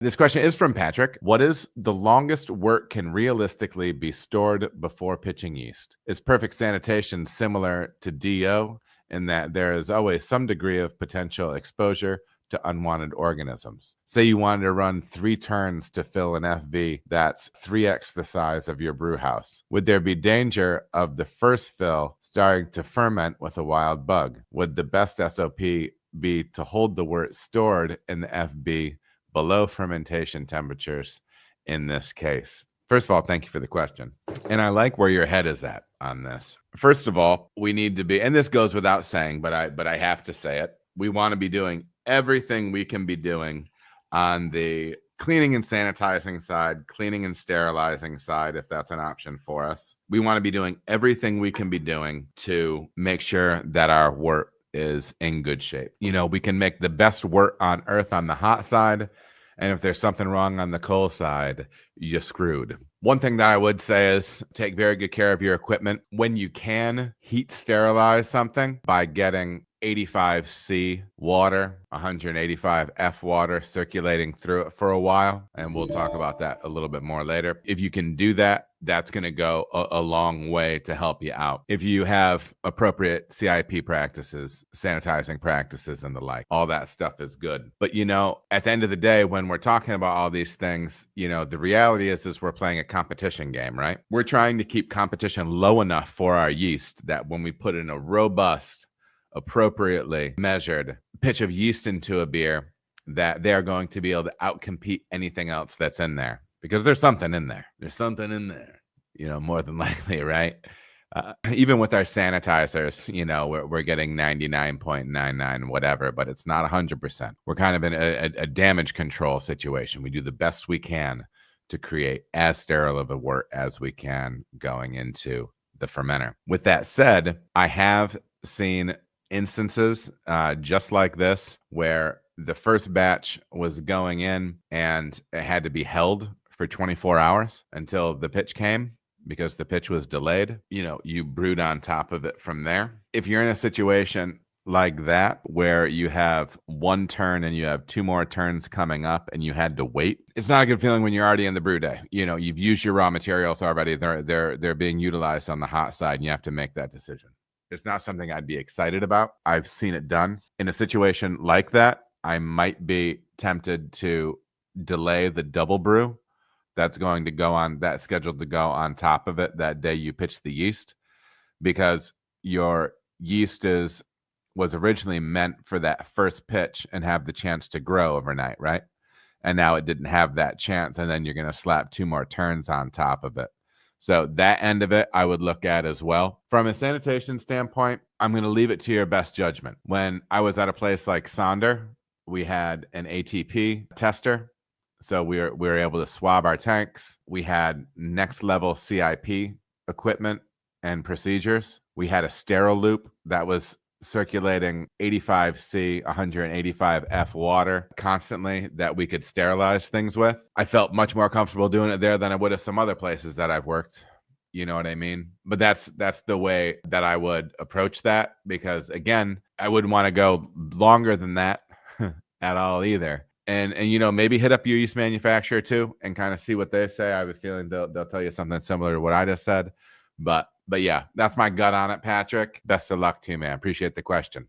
This question is from Patrick. What is the longest wort can realistically be stored before pitching yeast? Is perfect sanitation similar to DO in that there is always some degree of potential exposure to unwanted organisms? Say you wanted to run 3 turns to fill an FV that's 3x the size of your brew house. Would there be danger of the first fill starting to ferment with a wild bug? Would the best SOP be to hold the wort stored in the FB below fermentation temperatures in this case? First of all, thank you for the question. And I like where your head is at on this. First of all, we need to be, and this goes without saying, but I have to say it. We want to be doing everything we can be doing on the cleaning and sanitizing side, cleaning and sterilizing side, if that's an option for us. We want to be doing everything we can be doing to make sure that our wort is in good shape. You know, we can make the best wort on earth on the hot side, and if there's something wrong on the cold side, you're screwed. One thing that I would say is take very good care of your equipment. When you can, heat sterilize something by getting 85C water, 185F water circulating through it for a while. And we'll talk about that a little bit more later. If you can do that, that's going to go a long way to help you out. If you have appropriate CIP practices, sanitizing practices and the like, all that stuff is good. But, you know, at the end of the day, when we're talking about all these things, you know, the reality is we're playing a competition game, right? We're trying to keep competition low enough for our yeast that when we put in a robust, appropriately measured pitch of yeast into a beer, that they're going to be able to outcompete anything else that's in there. Because there's something in there. There's something in there, you know, more than likely, right? Even with our sanitizers, you know, we're getting 99.99 whatever, but it's not 100%. We're kind of in a damage control situation. We do the best we can to create as sterile of a wort as we can going into the fermenter. With that said, I have seen instances just like this where the first batch was going in and it had to be held for 24 hours until the pitch came because the pitch was delayed. You know, you brewed on top of it from there. If you're in a situation like that where you have 1 turn and you have 2 more turns coming up and you had to wait, it's not a good feeling when you're already in the brew day. You know, you've used your raw materials already. They're being utilized on the hot side and you have to make that decision. It's not something I'd be excited about. I've seen it done. In a situation like that, I might be tempted to delay the double brew that's going to go on, that's scheduled to go on top of it that day you pitch the yeast, because your yeast was originally meant for that first pitch and have the chance to grow overnight, right? And now it didn't have that chance, and then you're going to slap 2 more turns on top of it. So that end of it, I would look at as well. From a sanitation standpoint, I'm going to leave it to your best judgment. When I was at a place like Sonder, we had an ATP tester. So we were able to swab our tanks. We had next level CIP equipment and procedures. We had a sterile loop that was circulating 85C, 185F water constantly that we could sterilize things with. I felt much more comfortable doing it there than I would have some other places that I've worked. You know what I mean? But that's the way that I would approach that, because again, I wouldn't want to go longer than that at all either. And you know, maybe hit up your yeast manufacturer too and kind of see what they say. I have a feeling they'll tell you something similar to what I just said. But yeah, that's my gut on it, Patrick. Best of luck to you, man. Appreciate the question.